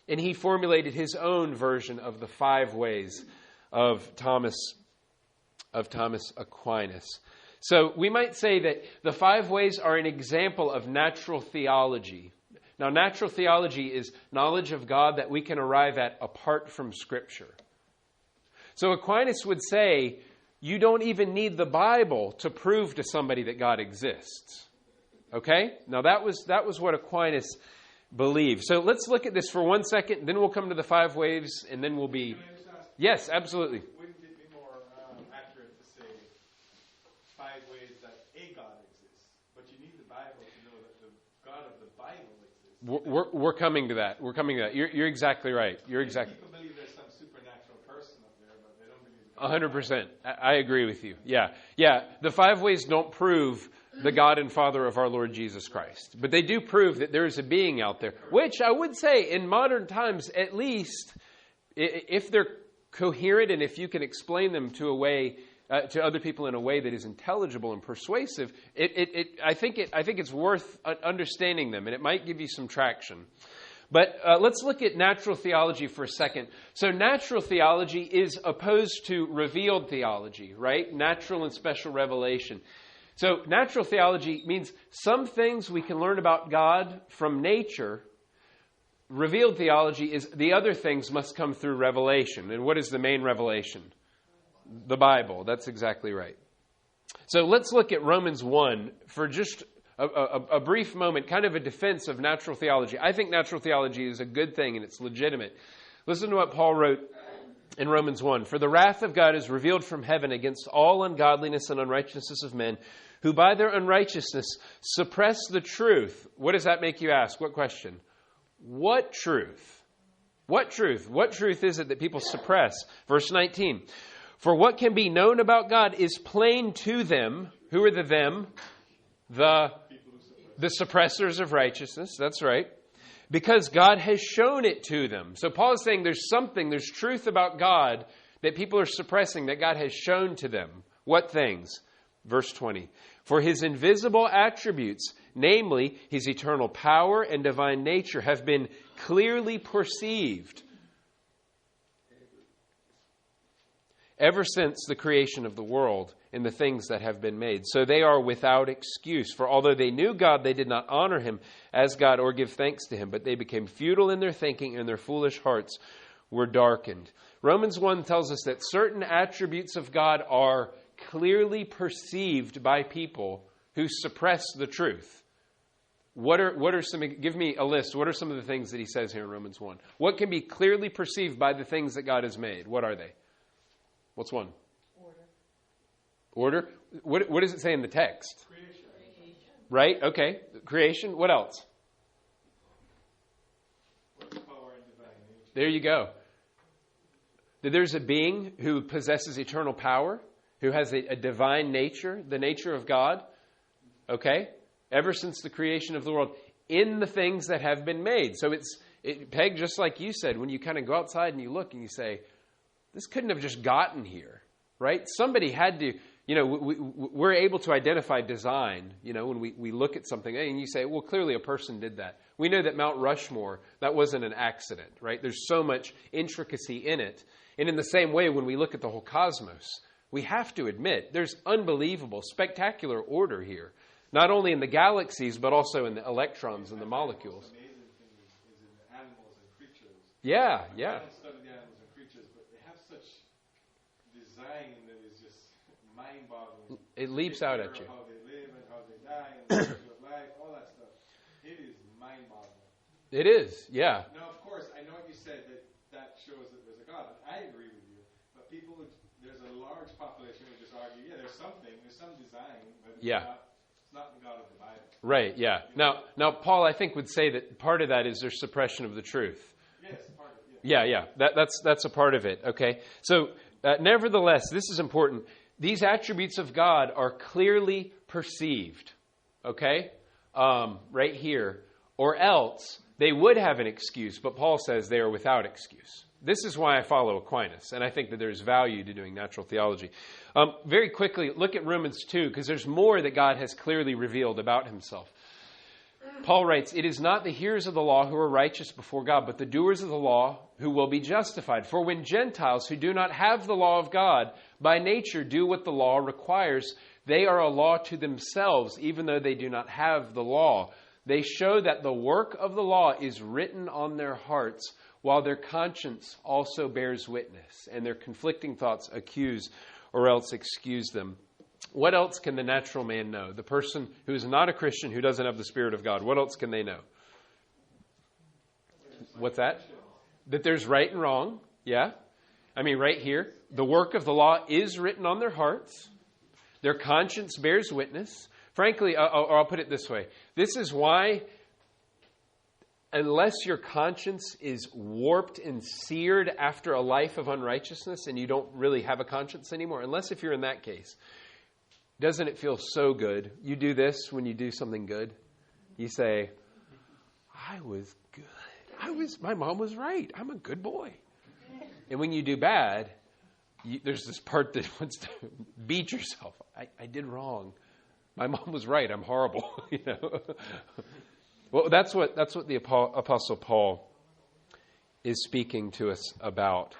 And he formulated his own version of the 5 ways of Thomas Aquinas. So we might say that the 5 ways are an example of natural theology. Now, natural theology is knowledge of God that we can arrive at apart from Scripture. So Aquinas would say, you don't even need the Bible to prove to somebody that God exists. Okay? Now, that was what Aquinas believed. So let's look at this for 1 second, then we'll come to the 5 ways, and then we'll be... Yes, absolutely. Wouldn't it be more accurate to say 5 ways that a God exists? But you need the Bible to know that the God of the Bible exists. We're coming to that. We're coming to that. You're exactly right. You're exactly. People believe there's some supernatural person up there, but they don't believe. 100%. I agree with you. Yeah. The 5 ways don't prove the God and Father of our Lord Jesus Christ, but they do prove that there is a being out there. Which I would say, in modern times, at least, if they're coherent and if you can explain them to a way to other people in a way that is intelligible and persuasive, I think it's worth understanding them, and it might give you some traction. But let's look at natural theology for a second. So natural theology is opposed to revealed theology, right? Natural and special revelation. So natural theology means some things we can learn about God from nature. Revealed theology is the other things must come through revelation. And what is the main revelation? The Bible. That's exactly right. So let's look at Romans 1 for just a brief moment, kind of a defense of natural theology. I think natural theology is a good thing and it's legitimate. Listen to what Paul wrote in Romans 1. For the wrath of God is revealed from heaven against all ungodliness and unrighteousness of men who by their unrighteousness suppress the truth. What does that make you ask? What question? What truth? What truth? What truth is it that people suppress? Verse 19. For what can be known about God is plain to them. Who are the them? The suppressors of righteousness. That's right. Because God has shown it to them. So Paul is saying there's truth about God that people are suppressing that God has shown to them. What things? Verse 20. For his invisible attributes, namely his eternal power and divine nature, have been clearly perceived ever since the creation of the world and the things that have been made. So they are without excuse. For although they knew God, they did not honor him as God or give thanks to him, but they became futile in their thinking, and their foolish hearts were darkened. Romans 1 tells us that certain attributes of God are clearly perceived by people who suppress the truth. What are some? Give me a list. What are some of the things that he says here in Romans 1? What can be clearly perceived by the things that God has made? What are they? What's one? Order? What does it say in the text? Creation. Right? Okay. Creation. What else? Power and divine nature. There you go. That there's a being who possesses eternal power, who has a divine nature, the nature of God. Okay? Ever since the creation of the world, in the things that have been made. So Peg, just like you said, when you kind of go outside and you look and you say, this couldn't have just gotten here, right? Somebody had to, we're able to identify design, when we look at something and you say, well, clearly a person did that. We know that Mount Rushmore, that wasn't an accident, right? There's so much intricacy in it. And in the same way, when we look at the whole cosmos, we have to admit there's unbelievable, spectacular order here. Not only in the galaxies, but also in the electrons and the molecules. The amazing thing is in the animals and creatures. Yeah. I don't study the animals and creatures, but they have such design that is just mind-boggling. It leaps out at you. How they live and how they die and the cycle of life, all that stuff. It is mind-boggling. It is, yeah. Now, of course, I know you said that shows that there's a God, but I agree with you. But there's a large population who just argue, there's some design, but it's not the God of the Bible. Right, yeah. Now, Paul, I think, would say that part of that is their suppression of the truth. Yes, part of it. Yeah. That's a part of it, okay? So, nevertheless, this is important. These attributes of God are clearly perceived, okay? Right here. Or else, they would have an excuse, but Paul says they are without excuse. This is why I follow Aquinas, and I think that there's value to doing natural theology. Very quickly, look at Romans 2, because there's more that God has clearly revealed about himself. Paul writes, "It is not the hearers of the law who are righteous before God, but the doers of the law who will be justified. For when Gentiles who do not have the law of God by nature do what the law requires, they are a law to themselves, even though they do not have the law. They show that the work of the law is written on their hearts, while their conscience also bears witness, and their conflicting thoughts accuse or else excuse them." What else can the natural man know? The person who is not a Christian, who doesn't have the Spirit of God, what else can they know? What's that? That there's right and wrong. Yeah? I mean, right here, the work of the law is written on their hearts. Their conscience bears witness. Frankly, or I'll put it this way. This is why, unless your conscience is warped and seared after a life of unrighteousness and you don't really have a conscience anymore, unless if you're in that case, doesn't it feel so good? You do this when you do something good. You say, I was good. My mom was right. I'm a good boy. And when you do bad, there's this part that wants to beat yourself. I did wrong. My mom was right. I'm horrible. Well, that's what the Apostle Paul is speaking to us about.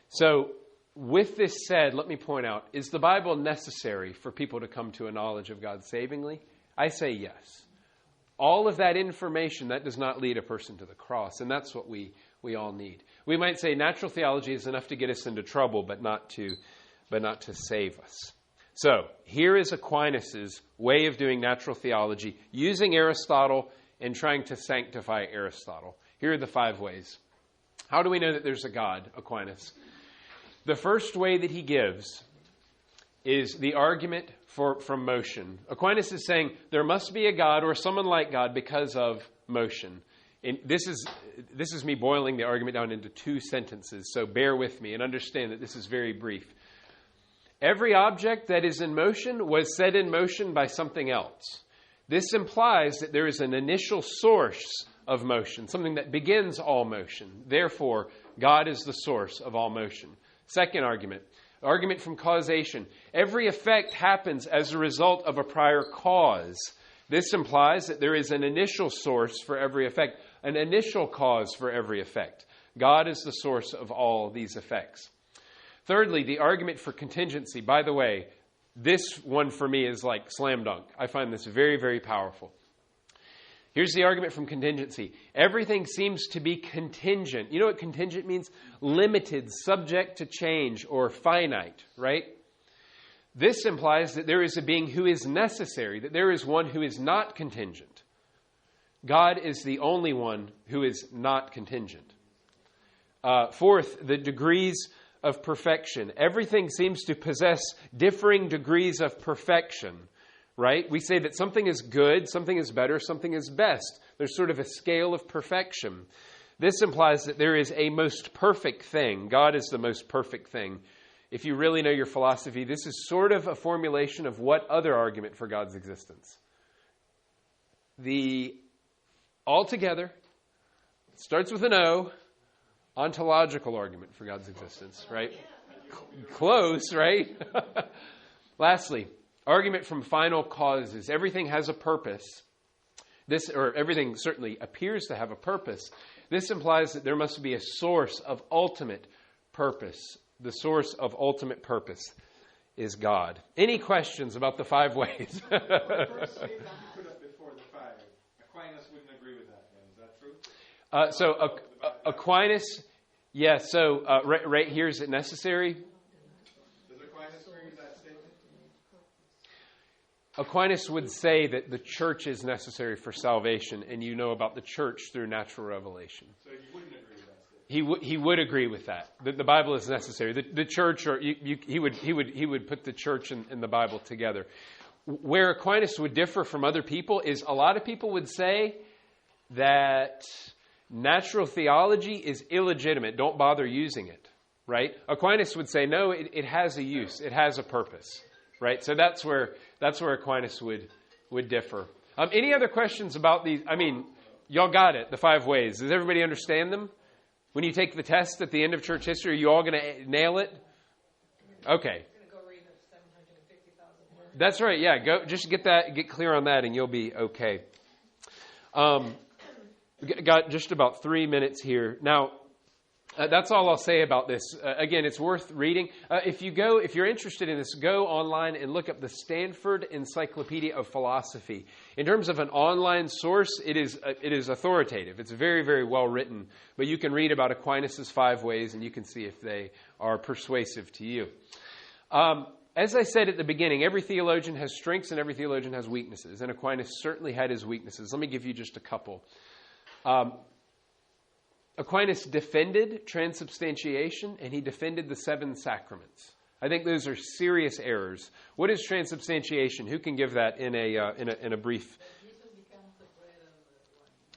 So, with this said, let me point out, is the Bible necessary for people to come to a knowledge of God savingly? I say yes. All of that information, that does not lead a person to the cross, and that's what we all need. We might say natural theology is enough to get us into trouble, but not to save us. So, here is Aquinas' way of doing natural theology, using Aristotle and trying to sanctify Aristotle. Here are the 5 ways. How do we know that there's a God, Aquinas? The first way that he gives is the argument from motion. Aquinas is saying there must be a God or someone like God because of motion. And this is me boiling the argument down into 2 sentences, so bear with me and understand that this is very brief. Every object that is in motion was set in motion by something else. This implies that there is an initial source of motion, something that begins all motion. Therefore, God is the source of all motion. Second argument from causation. Every effect happens as a result of a prior cause. This implies that there is an initial source for every effect, an initial cause for every effect. God is the source of all these effects. Thirdly, the argument for contingency. By the way, this one for me is like slam dunk. I find this very, very powerful. Here's the argument from contingency. Everything seems to be contingent. You know what contingent means? Limited, subject to change, or finite, right? This implies that there is a being who is necessary, that there is one who is not contingent. God is the only one who is not contingent. Fourth, the degrees of perfection. Everything seems to possess differing degrees of perfection, right? We say that something is good, something is better, something is best. There's sort of a scale of perfection. This implies that there is a most perfect thing. God is the most perfect thing. If you really know your philosophy, this is sort of a formulation of what other argument for God's existence? The altogether, starts with an O, ontological argument for God's existence, right? Close, right? Lastly, argument from final causes. Everything has a purpose. Everything certainly appears to have a purpose. This implies that there must be a source of ultimate purpose. The source of ultimate purpose is God. Any questions about the 5 ways? The first statement you put up before the 5, Aquinas wouldn't agree with that, then. Is that true? Aquinas, right here, is it necessary? Does Aquinas agree with that statement? Aquinas would say that the church is necessary for salvation, and you know about the church through natural revelation. So you wouldn't agree with that statement? He would agree with that. The Bible is necessary. The church, or he would put the church and the Bible together. Where Aquinas would differ from other people is a lot of people would say that natural theology is illegitimate. Don't bother using it, right? Aquinas would say, no, it has a use. It has a purpose, right? So that's where Aquinas would differ. Any other questions about these? I mean, y'all got it, the 5 ways. Does everybody understand them? When you take the test at the end of church history, are you all going to nail it? Okay. That's right, yeah. Go just get clear on that and you'll be okay. Got just about 3 minutes here. Now, that's all I'll say about this. Again, it's worth reading. If you're interested in this, go online and look up the Stanford Encyclopedia of Philosophy. In terms of an online source, it is authoritative. It's very, very well written. But you can read about Aquinas' 5 ways, and you can see if they are persuasive to you. As I said at the beginning, every theologian has strengths and every theologian has weaknesses. And Aquinas certainly had his weaknesses. Let me give you just a couple. Aquinas defended transubstantiation and he defended the 7 sacraments. I think those are serious errors. What is transubstantiation? Who can give that in a brief?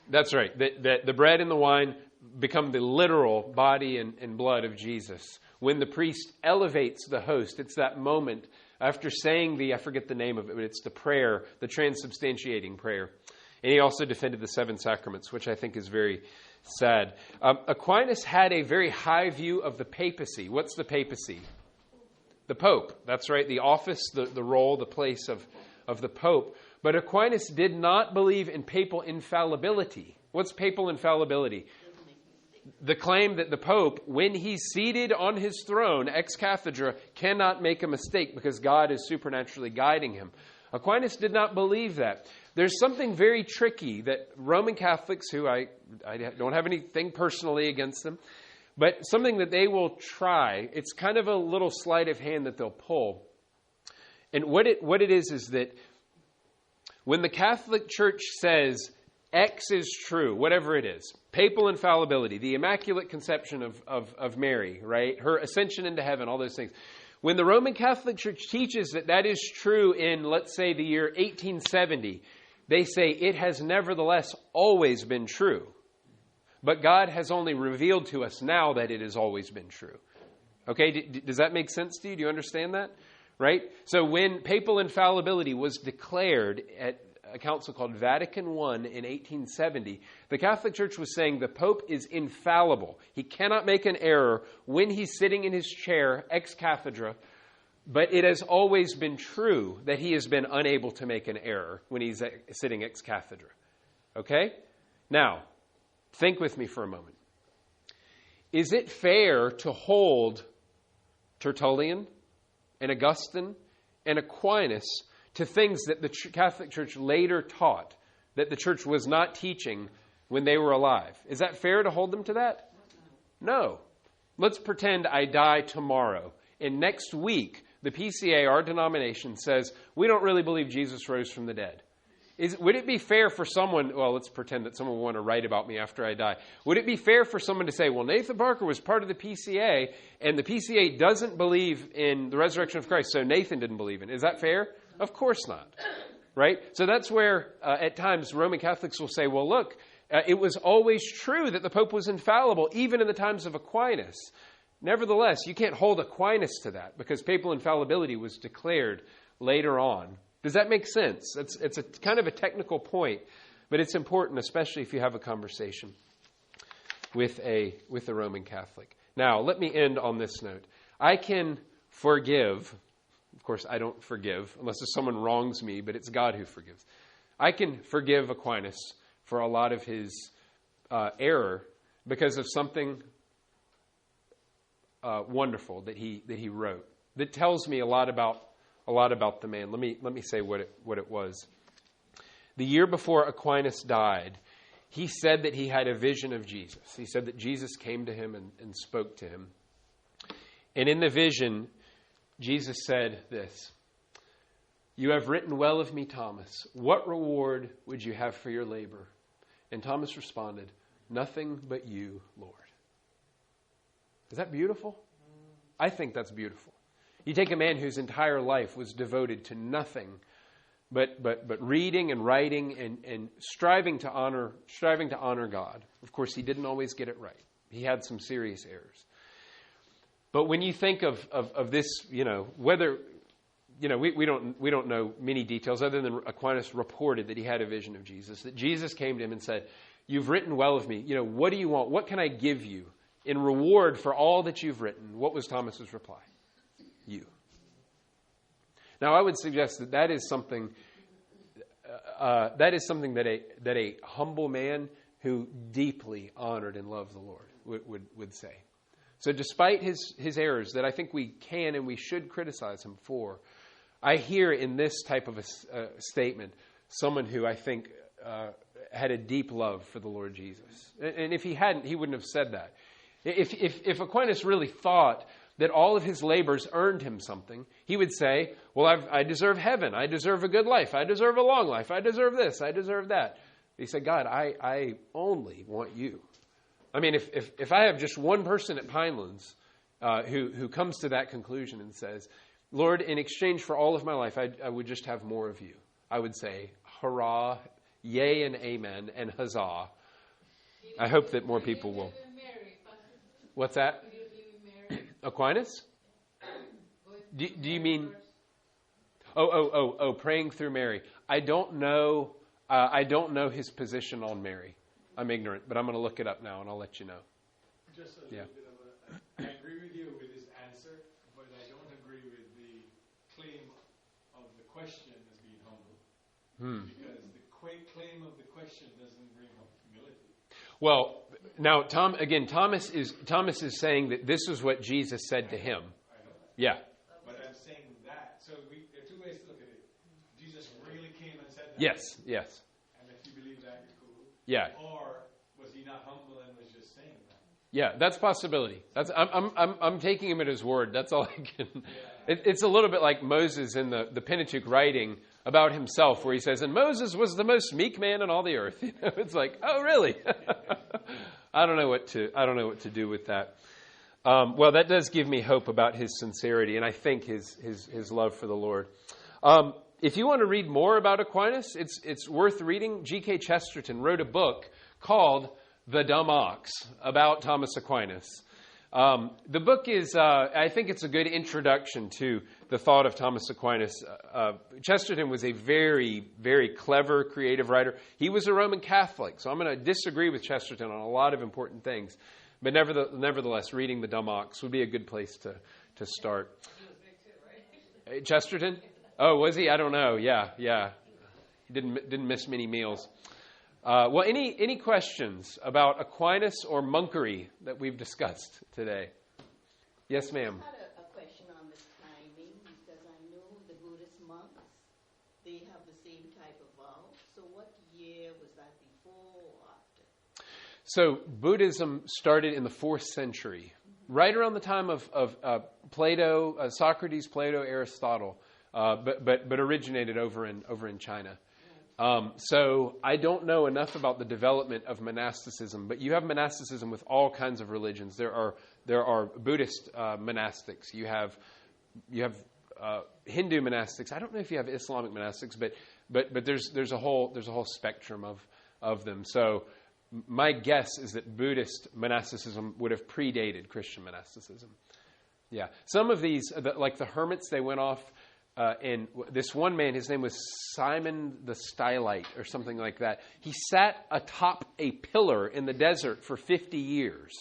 That's right. The bread and the wine become the literal body and blood of Jesus. When the priest elevates the host, it's that moment after saying I forget the name of it, but it's the prayer, the transubstantiating prayer. And he also defended the 7 sacraments, which I think is very sad. Aquinas had a very high view of the papacy. What's the papacy? The Pope. That's right, the office, the role, the place of the Pope. But Aquinas did not believe in papal infallibility. What's papal infallibility? The claim that the Pope, when he's seated on his throne, ex cathedra, cannot make a mistake because God is supernaturally guiding him. Aquinas did not believe that. There's something very tricky that Roman Catholics, who I don't have anything personally against them, but something that they will try, it's kind of a little sleight of hand that they'll pull. And what it is that when the Catholic Church says X is true, whatever it is, papal infallibility, the Immaculate Conception of Mary, right? Her ascension into heaven, all those things. When the Roman Catholic Church teaches that that is true in, let's say, the year 1870, they say it has nevertheless always been true. But God has only revealed to us now that it has always been true. Okay, does that make sense to you? Do you understand that? Right? So when Papal Infallibility was declared at a council called Vatican I in 1870, the Catholic Church was saying the Pope is infallible. He cannot make an error when he's sitting in his chair ex cathedra, but it has always been true that he has been unable to make an error when he's sitting ex cathedra. Okay? Now, think with me for a moment. Is it fair to hold Tertullian and Augustine and Aquinas to things that the Catholic Church later taught that the Church was not teaching when they were alive? Is that fair to hold them to that? No. Let's pretend I die tomorrow, and next week the PCA, our denomination, says we don't really believe Jesus rose from the dead. Would it be fair for someone, well, let's pretend that someone would want to write about me after I die. Would it be fair for someone to say, well, Nathan Barker was part of the PCA, and the PCA doesn't believe in the resurrection of Christ, so Nathan didn't believe in it. Is that fair? Of course not. Right? So that's where, at times, Roman Catholics will say, well, look, it was always true that the Pope was infallible, even in the times of Aquinas. Nevertheless, you can't hold Aquinas to that, because papal infallibility was declared later on. Does that make sense? It's a kind of a technical point, but it's important, especially if you have a conversation with a Roman Catholic. Now, let me end on this note. I can forgive. Of course, I don't forgive unless if someone wrongs me, but it's God who forgives. I can forgive Aquinas for a lot of his error because of something wonderful that he wrote that tells me a lot about the man. Let me say what it was. The year before Aquinas died, he said that he had a vision of Jesus. He said that Jesus came to him and spoke to him. And in the vision, Jesus said this: "You have written well of me, Thomas. What reward would you have for your labor?" And Thomas responded, "Nothing but you, Lord." Is that beautiful? I think that's beautiful. You take a man whose entire life was devoted to nothing but reading and writing and striving to honor God. Of course, he didn't always get it right. He had some serious errors. But when you think of this, whether we don't know many details other than Aquinas reported that he had a vision of Jesus, that Jesus came to him and said, "You've written well of me. What do you want? What can I give you in reward for all that you've written?" What was Thomas's reply? You. Now, I would suggest that is something that a humble man who deeply honored and loved the Lord would say. So, despite his errors that I think we can and we should criticize him for, I hear in this type of a statement someone who I think had a deep love for the Lord Jesus. And if he hadn't, he wouldn't have said that. If Aquinas really thought that all of his labors earned him something, he would say, well, I deserve heaven. I deserve a good life. I deserve a long life. I deserve this. I deserve that. He said, God, I only want you. I mean, if I have just one person at Pinelands who comes to that conclusion and says, Lord, in exchange for all of my life, I would just have more of you, I would say, hurrah, yay and amen, and huzzah. I hope that more people will. What's that? Aquinas? Do you mean? Praying through Mary. I don't know his position on Mary. I'm ignorant, but I'm going to look it up now, and I'll let you know. Just a little bit of I agree with you with his answer, but I don't agree with the claim of the question as being humble. Because the claim of the question doesn't bring up humility. Well, now, Thomas is saying that this is what Jesus said to him. I know that. Yeah. But I'm saying that. So there are two ways to look at it. Jesus really came and said that. Yes. And if you believe that, you're cool. Yeah. Or was he not humble and was just saying that? Yeah, that's a possibility. I'm taking him at his word. That's all I can. Yeah. It's a little bit like Moses in the Pentateuch writing about himself, where he says, "And Moses was the most meek man in all the earth." It's like, oh, really? I don't know what to do with that. Well, that does give me hope about his sincerity, and I think his love for the Lord. If you want to read more about Aquinas, it's worth reading. G.K. Chesterton wrote a book called The Dumb Ox about Thomas Aquinas. The book is, I think it's a good introduction to the thought of Thomas Aquinas. Chesterton was a very, very clever, creative writer. He was a Roman Catholic, so I'm going to disagree with Chesterton on a lot of important things. But nevertheless, reading The Dumb Ox would be a good place to start. Chesterton? Oh, was he? I don't know. Yeah. He didn't miss many meals. Well, any questions about Aquinas or monkery that we've discussed today? Yes, ma'am. I had a question on the timing, because I know the Buddhist monks, they have the same type of vow. So what year was that, before or after? So Buddhism started in the 4th century, right around the time of Plato, Socrates, Plato, Aristotle, but originated over in China. So I don't know enough about the development of monasticism, but you have monasticism with all kinds of religions. There are Buddhist monastics. You have Hindu monastics. I don't know if you have Islamic monastics, but there's a whole spectrum of them. So my guess is that Buddhist monasticism would have predated Christian monasticism. Yeah, some of these, like the hermits, they went off. And this one man, his name was Simon the Stylite or something like that. He sat atop a pillar in the desert for 50 years.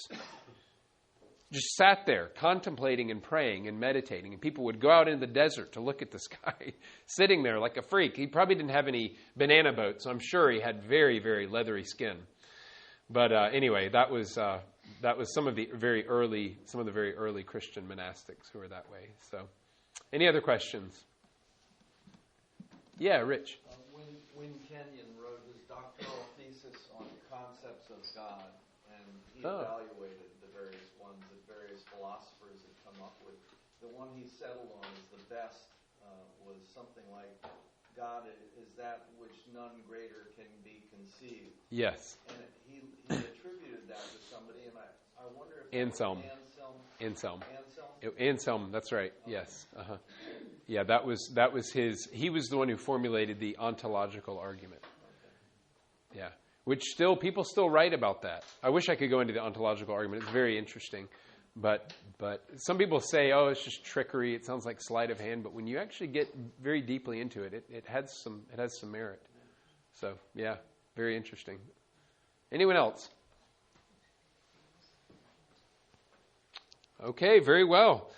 Just sat there contemplating and praying and meditating. And people would go out in the desert to look at this guy sitting there like a freak. He probably didn't have any banana boats, so I'm sure he had very, very leathery skin. But anyway, that was some of the very early Christian monastics who were that way. So, any other questions? Yeah, Rich. When Kenyon wrote his doctoral thesis on concepts of God, and he evaluated the various ones that various philosophers had come up with, the one he settled on as the best was something like, God is that which none greater can be conceived. Yes. And he attributed that to somebody, and I wonder if Anselm. Anselm, that's right. Yes. Uh-huh. Yeah, that was his. He was the one who formulated the ontological argument. Yeah, which people still write about that. I wish I could go into the ontological argument. It's very interesting, but some people say, oh, it's just trickery. It sounds like sleight of hand. But when you actually get very deeply into it, it has some merit. So yeah, very interesting. Anyone else? Okay, very well.